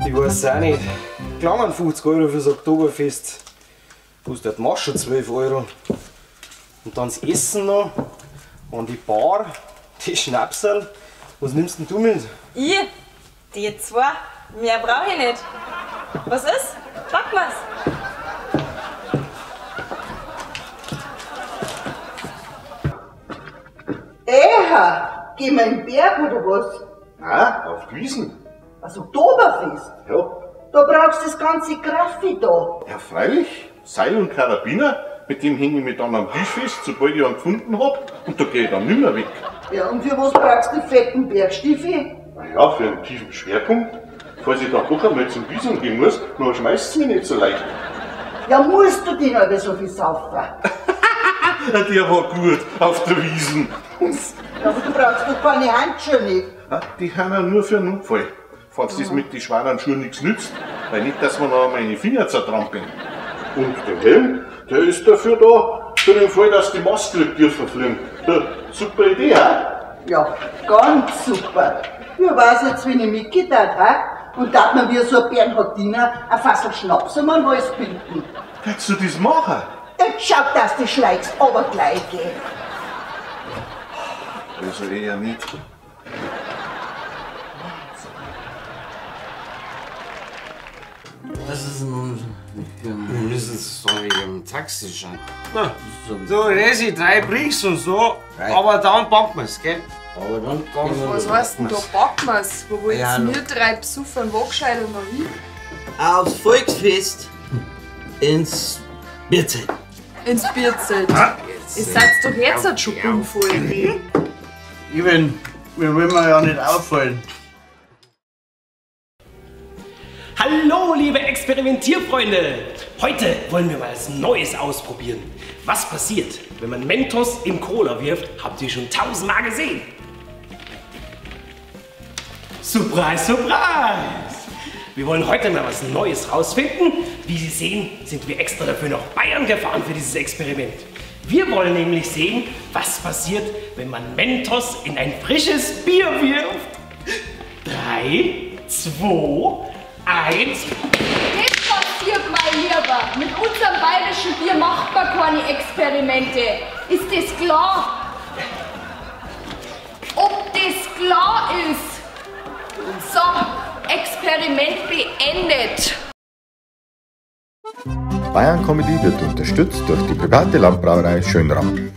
Ich weiß auch nicht. Klangen 50 € fürs Oktoberfest. Kostet die Masche 12 €. Und dann das Essen noch. Und die Bar, die Schnapsel. Was nimmst denn du mit? Ich? Die zwei? Mehr brauche ich nicht. Was ist? Packen wir's. Gehen wir in den Berg oder was? Ah, auf die Wiesen. Also Oktoberfest? Ja. Da brauchst du das ganze Graffi da. Ja, freilich. Seil und Karabiner, mit dem hänge ich mich dann am Tisch fest, sobald ich einen gefunden hab. Und da gehe ich dann nimmer weg. Ja, und für was brauchst du die fetten Bergstiefel? Naja, für einen tiefen Schwerpunkt. Falls ich dann doch einmal zum Wiesen gehen muss, dann schmeißt es mich nicht so leicht. Ja, musst du denn aber so viel saufen? Der war gut, auf der Wiesen. Ja, aber du brauchst doch keine Handschuhe nicht. Ja, die haben ja nur für einen Notfall. Falls das mit den schweren Schuhen nichts nützt, weil nicht, dass wir noch meine Finger zertrampeln. Und der Helm, der ist dafür da, für den Fall, dass die Maskreptiere verfliegen. Super Idee, ha? Ja, ganz super. Ich weiß jetzt, wenn ich mitgetan habe, und darf man wie so ein Bernhardiner ein Fassel Schnaps um den Hals binden. Kannst du das machen? Jetzt schau, dass du schleichst, aber gleich geht. Also eher nicht. Was ist nun? Wir müssen so im Taxi schauen. Na, so Resi, 3 Bricks und so, aber dann packen wir's, gell? Aber dann Was heißt denn da packen wir's? Wo wollt Ja, ihr mir 3 besoffen Wachscheider noch hin? aufs Volksfest ins Bierzelt. Ins Bierzelt. Ihr seid doch jetzt schon bummvoll. Eben, wir wollen ja nicht auffallen. Hallo liebe Experimentierfreunde! Heute wollen wir mal was Neues ausprobieren. Was passiert, wenn man Mentos in Cola wirft, habt ihr schon 1000-mal gesehen. Surprise, surprise! Wir wollen heute mal was Neues rausfinden. Wie Sie sehen, sind wir extra dafür nach Bayern gefahren für dieses Experiment. Wir wollen nämlich sehen, was passiert, wenn man Mentos in ein frisches Bier wirft. 3, 2, 1. Das passiert, mein Lieber. Mit unserem bayerischen Bier macht man keine Experimente. Ist das klar? Ob das klar ist? So, Experiment beendet. Bayern Comedy wird unterstützt durch die private Landbrauerei Schönramm.